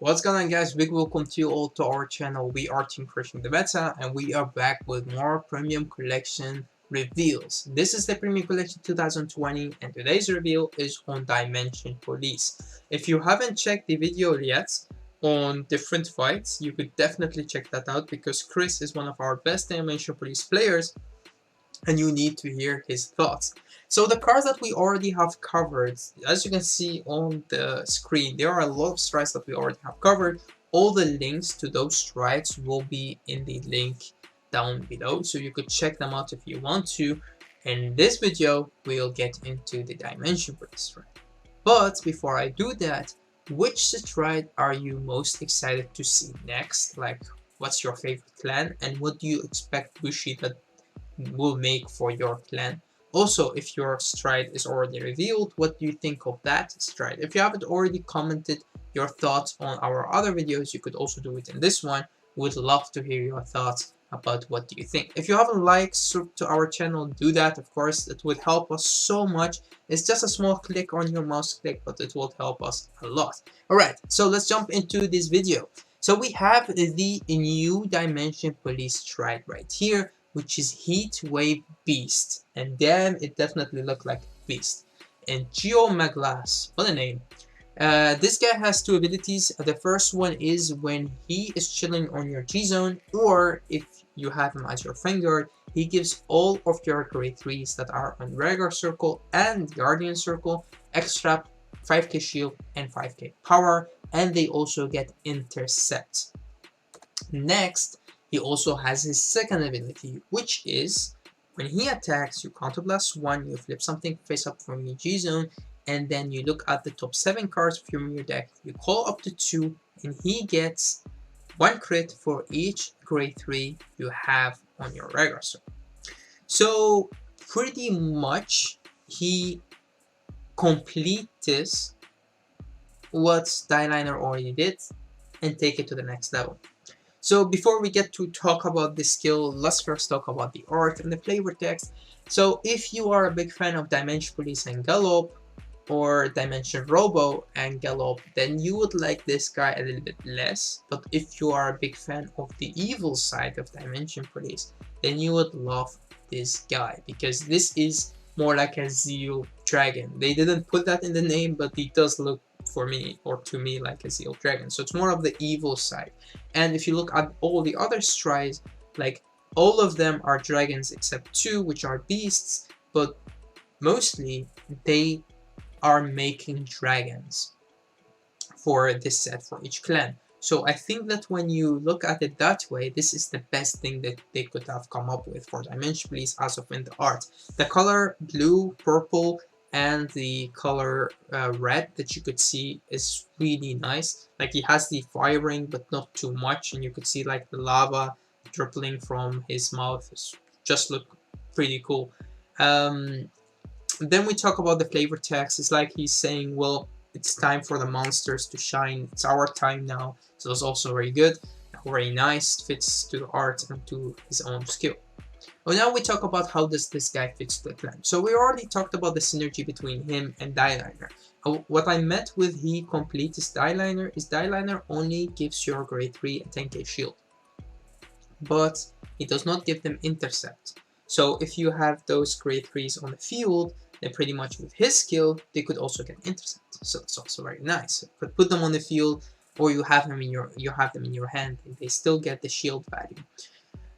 What's going on, guys? Big welcome to you all to our channel. We are Team Crushing the Meta and we are back with more Premium Collection reveals. This is the Premium Collection 2020 and today's reveal is on Dimension Police. If you haven't checked the video yet on different fights, you could definitely check that out because Chris is one of our best Dimension Police players and you need to hear his thoughts. So the cards that we already have covered, as you can see on the screen, there are a lot of strides that we already have covered. All the links to those strides will be in the link down below, so you could check them out if you want to. In this video, we'll get into the Dimension Police stride. But before I do that, which stride are you most excited to see next? Like, what's your favorite clan and what do you expect Bushido will make for your clan? Also, if your stride is already revealed, what do you think of that stride? If you haven't already commented your thoughts on our other videos, you could also do it in this one. We'd love to hear your thoughts about what do you think. If you haven't liked to our channel, do that. Of course, it would help us so much. It's just a small click on your mouse click, but it will help us a lot. Alright, so let's jump into this video. So we have the new Dimension Police stride right here, which is Heat Wave Beast, and damn, it definitely looked like Beast. And GeoMaGlass, what a name. This guy has two abilities. The first one is when he is chilling on your G-Zone, or if you have him as your Vanguard, he gives all of your grade 3s that are on regular circle and Guardian circle extra 5k shield and 5k power, and they also get intercept. Next, he also has his second ability, which is when he attacks, you counterblast 1, you flip something face up from your G-Zone, and then you look at the top 7 cards from your deck, you call up to 2, and he gets 1 crit for each grade 3 you have on your regular circle. So pretty much he completes what Skyliner already did and take it to the next level. So before we get to talk about the skill, let's first talk about the art and the flavor text. So if you are a big fan of Dimension Police and Gallop, or Dimension Robo and Gallop, then you would like this guy a little bit less. But if you are a big fan of the evil side of Dimension Police, then you would love this guy, because this is more like a Zeal Dragon. They didn't put that in the name, but he does look for me, or to me, like a Zeal Dragon. So it's more of the evil side. And if you look at all the other strides, like all of them are dragons except 2, which are beasts, but mostly they are making dragons for this set for each clan. So I think that when you look at it that way, this is the best thing that they could have come up with for Dimension Police as of in the art. The color blue, purple, and the color red that you could see is really nice. Like, he has the firing but not too much, and you could see like the lava dripping from his mouth. It's just look pretty cool. Then we talk about the flavor text. It's like he's saying, well, it's time for the monsters to shine. It's our time now. So it's also very good, very nice, fits to the art and to his own skill. Well, now we talk about how does this guy fits the clan. So we already talked about the synergy between him and Dieliner. What I meant with he completes Dieliner is Dieliner only gives your grade 3 a 10k shield, but he does not give them intercept. So if you have those grade 3s on the field, then pretty much with his skill, they could also get intercept. So it's also very nice. You could put them on the field, or you have them in your hand, and they still get the shield value.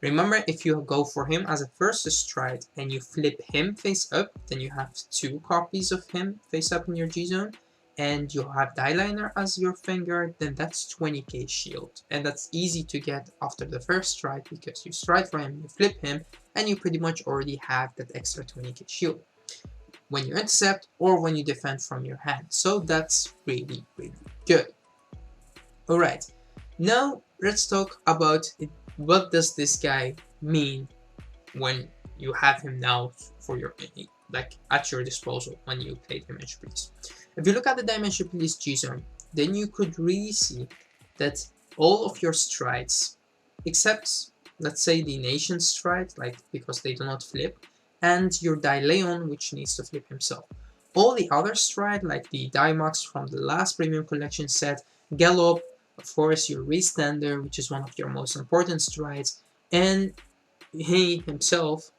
Remember, if you go for him as a first stride and you flip him face up, then you have 2 copies of him face up in your G-Zone, and you have Dieliner as your Vanguard, then that's 20k shield. And that's easy to get after the first stride, because you stride for him, you flip him, and you pretty much already have that extra 20k shield when you intercept or when you defend from your hand. So that's really, really good. Alright, now let's talk about it. What does this guy mean when you have him now for your, like, at your disposal when you play Dimension Police? If you look at the Dimension Police G-Zone, then you could really see that all of your strides, except let's say the Nation stride, like, because they do not flip, and your Dileon, which needs to flip himself. All the other stride, like the Dimax from the last Premium Collection set, Gallop, of course your Restander, which is one of your most important strides, and he himself,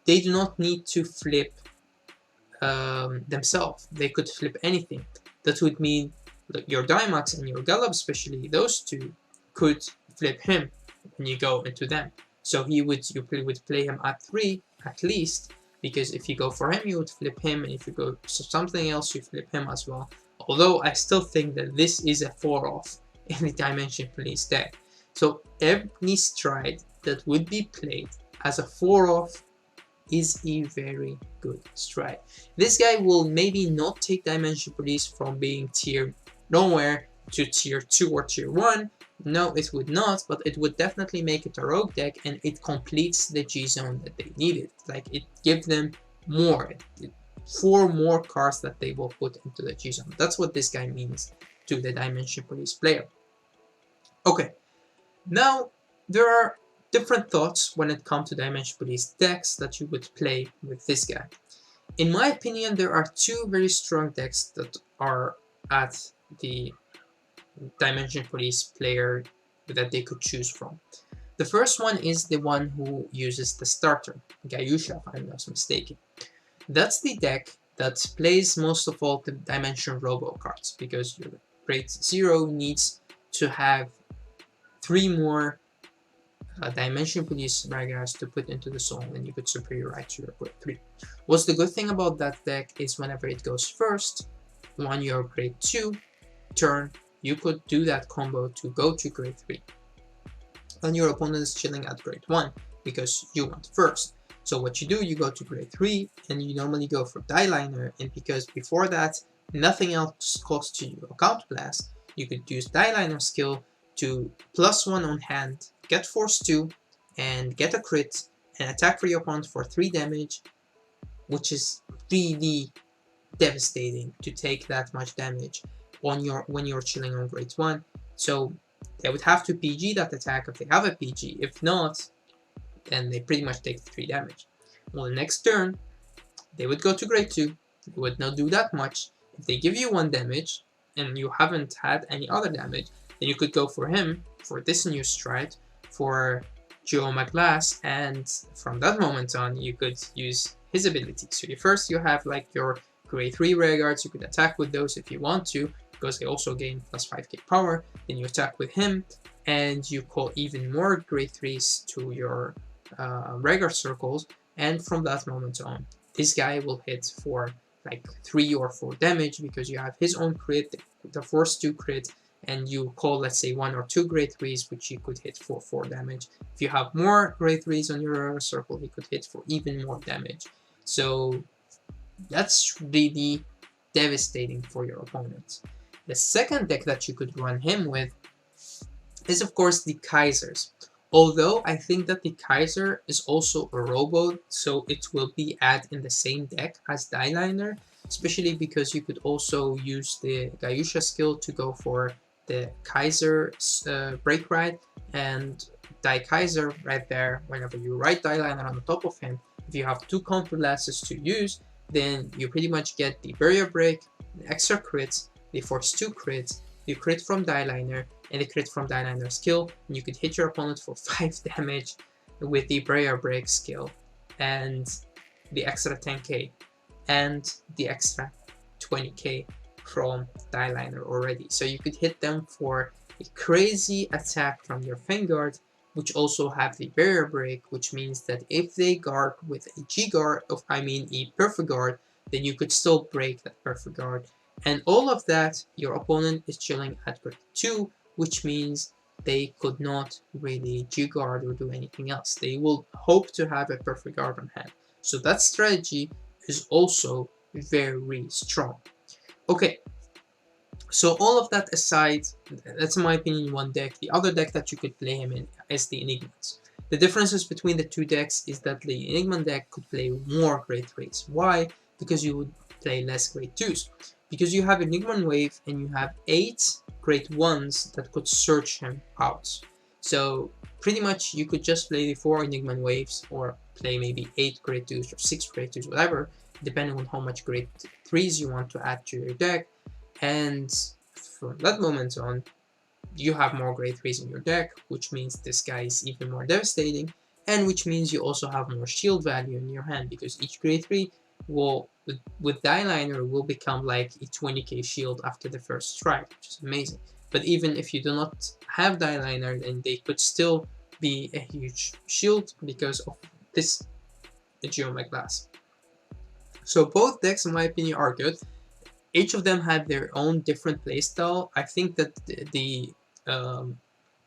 they do not need to flip themselves. They could flip anything. That would mean that your Dimax and your Gallop, especially those two, could flip him when you go into them. So you would play him at 3 at least, because if you go for him, you would flip him, and if you go for something else, you flip him as well. Although I still think that this is a 4-off in the Dimension Police deck. So every stride that would be played as a 4-off is a very good stride. This guy will maybe not take Dimension Police from being tier nowhere to tier 2 or tier 1. No, it would not, but it would definitely make it a rogue deck, and it completes the G zone that they needed. Like, it gives them more, 4 more cards that they will put into the G zone. That's what this guy means to the Dimension Police player. Okay, now there are different thoughts when it comes to Dimension Police decks that you would play with this guy. In my opinion, there are 2 very strong decks that are at the Dimension Police player that they could choose from. The first one is the one who uses the starter, Gayusha, if I'm not mistaken. That's the deck that plays most of all the Dimension Robo cards, because your grade 0 needs to have 3 more Dimension Police regulars to put into the soul, and you could superiorize to your grade 3. What's the good thing about that deck is whenever it goes first, on your grade 2 turn, you could do that combo to go to grade 3. And your opponent is chilling at grade 1 because you went first. So what you do, you go to grade 3 and you normally go for Die Liner, and because before that nothing else costs you a Count Blast, you could use Die Liner skill to +1 on hand, get force 2, and get a crit, and attack for your opponent for 3 damage, which is really devastating to take that much damage on when you're chilling on grade 1. So they would have to PG that attack if they have a PG. If not, then they pretty much take 3 damage. Well, the next turn, they would go to grade 2. They would not do that much. If they give you 1 damage, and you haven't had any other damage, then you could go for him, for this new stride, for GeoMaGlass, and from that moment on, you could use his ability. So first you have like your grade 3 rearguards, you could attack with those if you want to, because they also gain plus 5k power. Then you attack with him, and you call even more grade 3s to your regular circles, and from that moment on, this guy will hit for like 3 or 4 damage, because you have his own crit, the force 2 crit, and you call, let's say, 1 or 2 grade 3s, which he could hit for 4 damage. If you have more grade 3s on your circle, he could hit for even more damage. So that's really devastating for your opponent. The second deck that you could run him with is, of course, the Kaisers. Although I think that the Kaiser is also a robo, so it will be added in the same deck as Die Liner, especially because you could also use the Gayusha skill to go for the Kaiser break ride, and Die Kaiser right there. Whenever you ride Die Liner on the top of him, if you have 2 counter blasts to use, then you pretty much get the barrier break, the extra crits, the force 2 crits, the crit from Die Liner, and the crit from Die Liner skill, and you could hit your opponent for 5 damage with the barrier break skill, and the extra 10k, and the extra 20k from Die Liner already. So you could hit them for a crazy attack from your Vanguard, which also have the barrier break, which means that if they guard with a G-guard, a perfect guard, then you could still break that perfect guard. And all of that, your opponent is chilling at grade 2, which means they could not really G-guard or do anything else. They will hope to have a perfect guard on hand. So that strategy is also very strong. Okay, so all of that aside, that's in my opinion one deck. The other deck that you could play him in is the Enigmas. The differences between the 2 decks is that the Enigma deck could play more grade 3s. Why? Because you would play less grade 2s. Because you have Enigma Wave and you have 8 grade 1s that could search him out. So pretty much you could just play the 4 Enigma Waves, or play maybe 8 grade 2s or 6 grade 2s, whatever, depending on how much grade 3s you want to add to your deck. And from that moment on, you have more grade 3s in your deck, which means this guy is even more devastating, and which means you also have more shield value in your hand, because each grade 3 will, with Die Liner, will become like a 20k shield after the first strike, which is amazing. But even if you do not have Die Liner, then they could still be a huge shield because of this GeoMaGlass. So both decks, in my opinion, are good. Each of them had their own different playstyle. I think that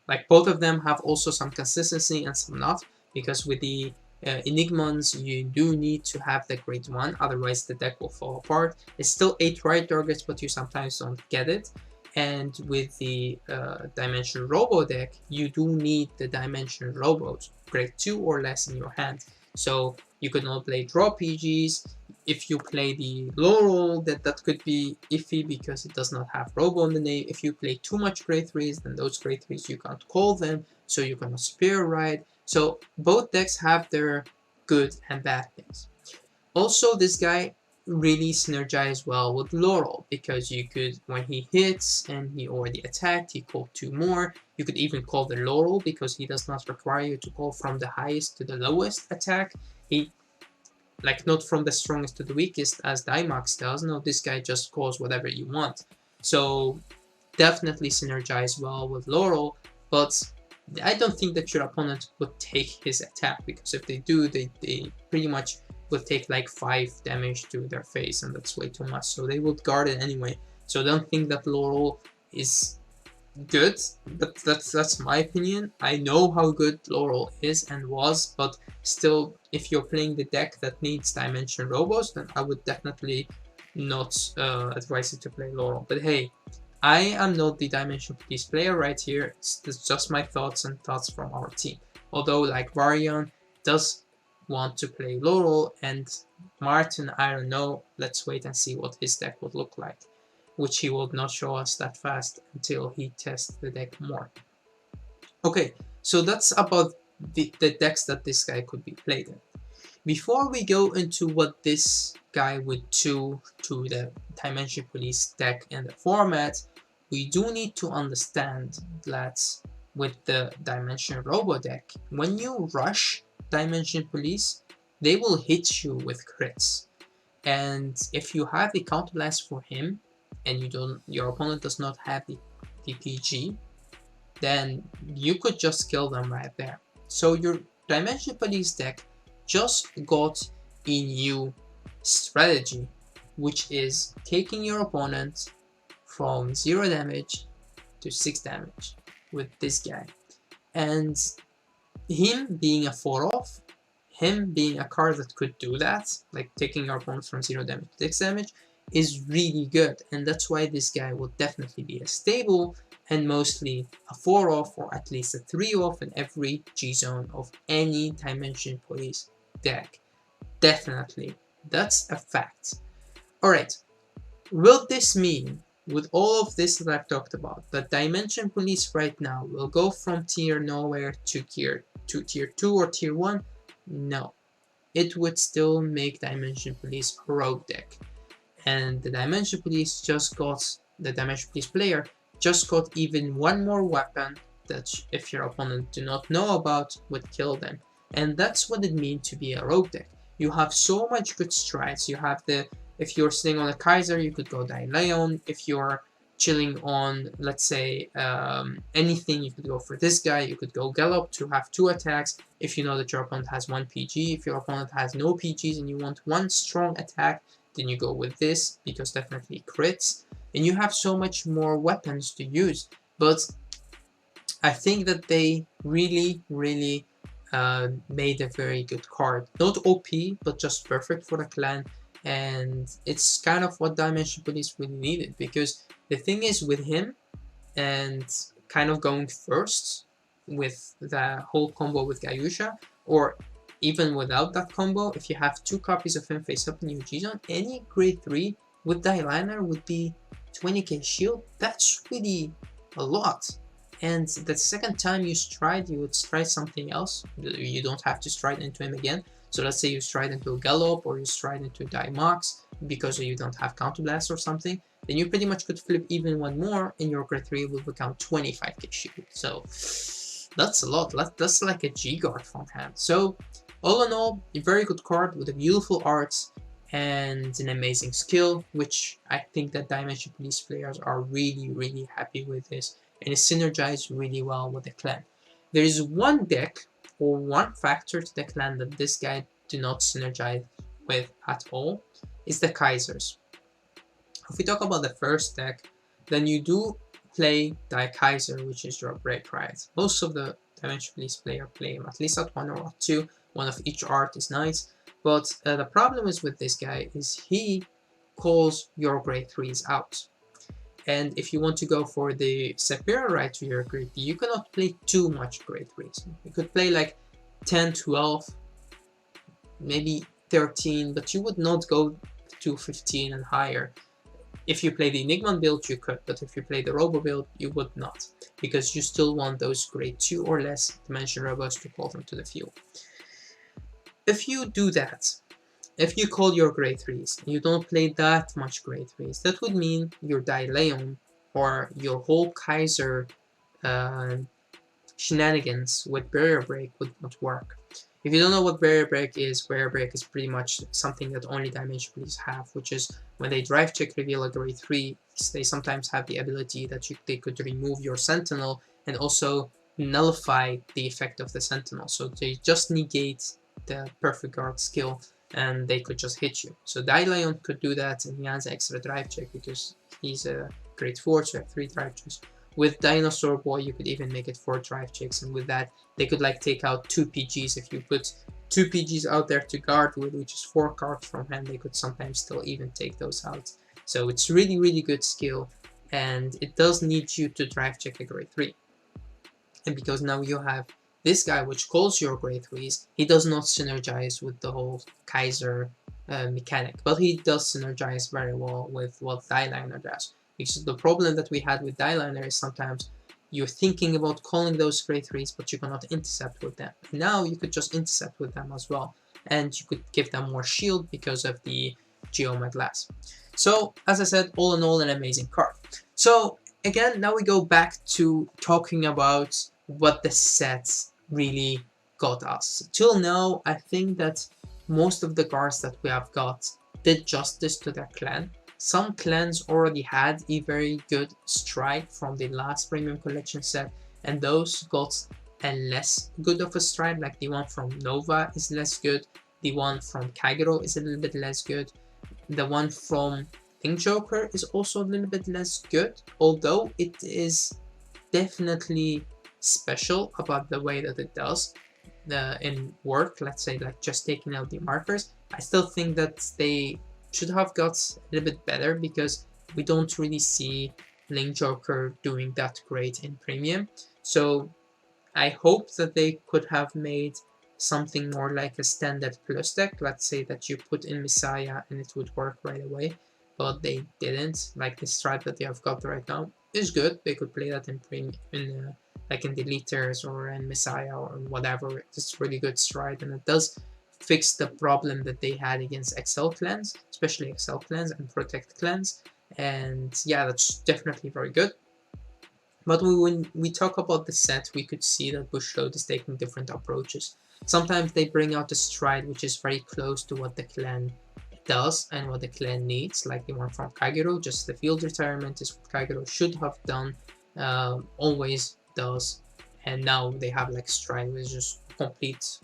like both of them have also some consistency and some not, because with the Enigmans, you do need to have the grade 1, otherwise the deck will fall apart. It's still 8 right targets, but you sometimes don't get it. And with the Dimension Robo deck, you do need the Dimension Robos, grade 2 or less in your hand. So you could not play draw PGs. If you play the Laurel, that could be iffy because it does not have Robo in the name. If you play too much grade 3s, then those grade 3s you can't call them, so you're gonna spare right. So both decks have their good and bad things. Also, this guy really synergize well with Laurel, because you could, when he hits and he already attacked, he called 2 more. You could even call the Laurel because he does not require you to call from the highest to the lowest attack. He, like, not from the strongest to the weakest as Dimax does. No, this guy just calls whatever you want. So definitely synergize well with Laurel, but I don't think that your opponent would take his attack, because if they do, they pretty much would take like 5 damage to their face, and that's way too much, so they would guard it anyway. So I don't think that Laurel is good, but that's my opinion. I know how good Laurel is and was, but still, if you're playing the deck that needs Dimension Robos, then I would definitely not advise you to play Laurel. But hey, I am not the Dimension Police player right here. It's just my thoughts and thoughts from our team. Although, like, Varian does want to play Laurel, and Martin, I don't know. Let's wait and see what his deck would look like, which he will not show us that fast until he tests the deck more. Okay, so that's about the decks that this guy could be played in. Before we go into what this guy would do to the Dimension Police deck and the format, we do need to understand that with the Dimension Robo deck, when you rush Dimension Police, they will hit you with crits. And if you have the counterblast for him, and your opponent does not have the PG, then you could just kill them right there. So your Dimension Police deck just got a new strategy, which is taking your opponent from 0 damage to 6 damage with this guy. And him being a 4-off, him being a card that could do that, like taking your opponent from 0 damage to 6 damage, is really good. And that's why this guy will definitely be a stable and mostly a 4-off or at least a 3-off in every G-zone of any Dimension Police deck. Definitely. That's a fact. Alright, will this mean, with all of this that I've talked about, that Dimension Police right now will go from tier nowhere to tier 2 or tier 1? No. It would still make Dimension Police a rogue deck. And the Dimension Police the Dimension Police player just got even one more weapon that, if your opponent do not know about, would kill them. And that's what it means to be a rogue deck. You have so much good strides. You have if you're sitting on a Kaiser, you could go Leon. If you're chilling on, let's say, anything, you could go for this guy. You could go Gallop to have 2 attacks if you know that your opponent has 1 PG. If your opponent has no PGs and you want 1 strong attack, then you go with this, because definitely crits. And you have so much more weapons to use. But I think that they really made a very good card. Not OP, but just perfect for the clan. And it's kind of what Dimension Police really needed, because the thing is with him, and kind of going first with the whole combo with Gayusha, or even without that combo, if you have 2 copies of him face up in your G-Zone, any grade 3 with Dieliner would be 20k shield. That's really a lot. And the second time you stride, you would stride something else. You don't have to stride into him again. So let's say you stride into a Gallop or you stride into Diomax because you don't have Counterblast or something, then you pretty much could flip even one more and your grade 3 will become 25k shield. So that's a lot. That's like a G-Guard from hand. So all in all, a very good card with a beautiful art and an amazing skill, which I think that Dimension Police players are really happy with this, and it synergizes really well with the clan. There is one deck or one factor to the clan that this guy do not synergize with at all, is the Kaisers. If we talk about the first deck, then you do play Die Kaiser, which is your break right. Most of the Dimension Police player play him at least at 1 or at 2. One of each art is nice. But the problem is with this guy is he calls your grade 3s out. And if you want to go for the superior right to your grade 3, you cannot play too much grade 3s. You could play like 10, 12, maybe 13, but you would not go to 15 and higher. If you play the Enigma build, you could, but if you play the Robo build, you would not, because you still want those grade 2 or less Dimension Robos to call them to the field. If you do that, if you call your grade 3s, you don't play that much grade 3s, that would mean your Die Leon or your whole Kaiser shenanigans with Barrier Break would not work. If you don't know what Barrier Break is pretty much something that only Dimension Police have, which is when they drive check reveal a grade 3, they sometimes have the ability that they could remove your Sentinel and also nullify the effect of the Sentinel. So they just negate the Perfect Guard skill and they could just hit you. So Leon could do that, and he has extra drive check because he's a grade 4, so you have 3 drive checks. With Dinosaur Boy, you could even make it 4 drive checks, and with that, they could like take out 2 PGs. If you put 2 PGs out there to guard with, which is 4 cards from hand, they could sometimes still even take those out. So it's really good skill, and it does need you to drive check a grade 3. And because now you have this guy which calls your grade 3s, he does not synergize with the whole Kaiser mechanic, but he does synergize very well with what Dieliner does. Because the problem that we had with Dieliner is sometimes you're thinking about calling those grade 3s, but you cannot intercept with them. Now you could just intercept with them as well, and you could give them more shield because of the GeoMaGlass. So, as I said, all in all, an amazing card. So, again, now we go back to talking about what the sets really got us. Till now, I think that most of the cards that we have got did justice to their clan. Some clans already had a very good stride from the last premium collection set, and those got a less good of a stride, like the one from Nova is less good, the one from Kagero is a little bit less good, the one from Link Joker is also a little bit less good, although it is definitely special about the way that it does in work. Let's say like just taking out the markers, I still think that they should have got a little bit better, because we don't really see Link Joker doing that great in premium. So I hope that they could have made something more like a standard plus deck. Let's say that you put in Messiah and it would work right away, but they didn't. Like the stride that they have got right now is good. They could play that in premium, like in Deleters or in Messiah or whatever. It's really good stride, and it does fix the problem that they had against XL clans, especially XL clans and Protect clans. And yeah, that's definitely very good. But when we talk about the set, we could see that Bushiroad is taking different approaches. Sometimes they bring out a stride which is very close to what the clan does and what the clan needs, like the one from Kagero. Just the field retirement is what Kagero should have done, always does, and now they have like stride which is just complete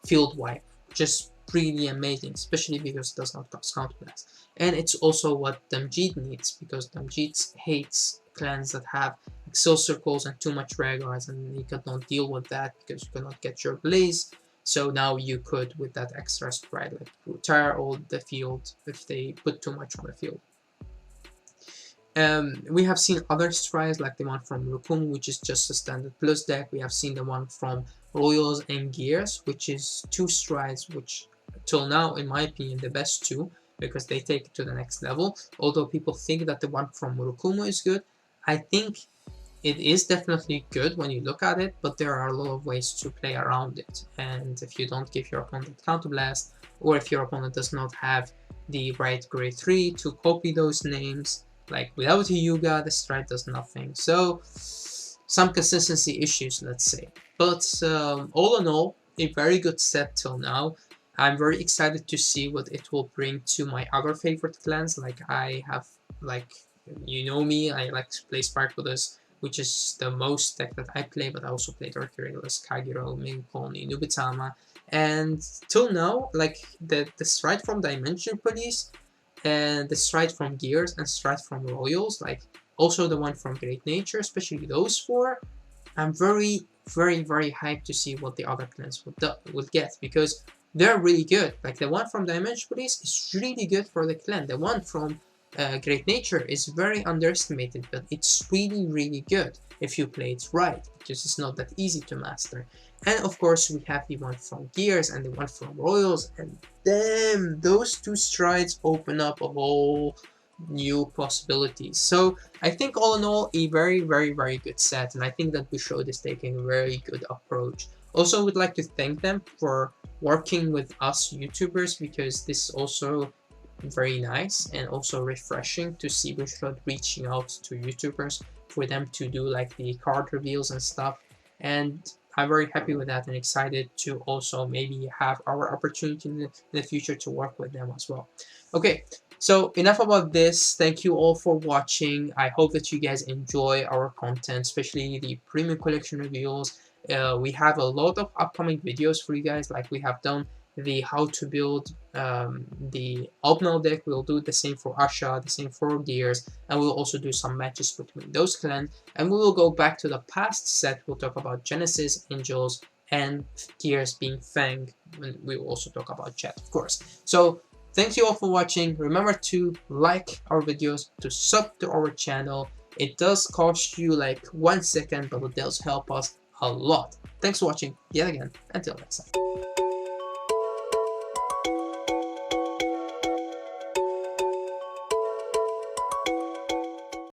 field wipe, just really amazing, especially because it does not cost counterblast. And it's also what Damjit needs, because Damjit hates clans that have Excel circles and too much rare guards, and you cannot deal with that because you cannot get your blaze. So now you could, with that extra stride, like retire all the field if they put too much on the field. We have seen other strides like the one from Rukum, which is just a standard plus deck. We have seen the one from Royals and Gears, which is 2 strides, which till now, in my opinion, the best 2, because they take it to the next level. Although people think that the one from Rukumu is good, I think it is definitely good when you look at it, but there are a lot of ways to play around it. And if you don't give your opponent counterblast, or if your opponent does not have the right grade 3 to copy those names, like without a Yuga, the stride does nothing. So some consistency issues, let's say. But all in all, a very good set till now. I'm very excited to see what it will bring to my other favorite clans. Like I have, like, you know me, I like to play Sparkledus, which is the most deck that I play, but I also play Dark Regulus, Kagero, Minkoni, Nubitama, and till now, like the stride from Dimension Police, and the stride from Gears, and stride from Royals, like also the one from Great Nature, especially those four, I'm very, very hyped to see what the other clans would get, because they're really good. Like the one from Dimension Police is really good for the clan. The one from Great Nature is very underestimated, but it's really good if you play it right, because it's not that easy to master. And of course, we have the one from Gears and the one from Royals, and damn, those two strides open up a whole new possibilities. So I think all in all, a very good set, and I think that Bushido is taking a very good approach. Also, I would like to thank them for working with us YouTubers, because this is also very nice and also refreshing to see Bushido reaching out to YouTubers for them to do like the card reveals and stuff. And I'm very happy with that and excited to also maybe have our opportunity in the future to work with them as well. Okay, so enough about this. Thank you all for watching. I hope that you guys enjoy our content, especially the premium collection reveals. We have a lot of upcoming videos for you guys. Like we have done the how to build the Optional deck. We'll do the same for Asha, the same for Gears, and we'll also do some matches between those clans. And we will go back to the past set. We'll talk about Genesis, Angels, and Gears being Fang. And we will also talk about Chat, of course. So thank you all for watching. Remember to like our videos, to sub to our channel. It does cost you like 1 second, but it does help us a lot. Thanks for watching yet again. Until next time.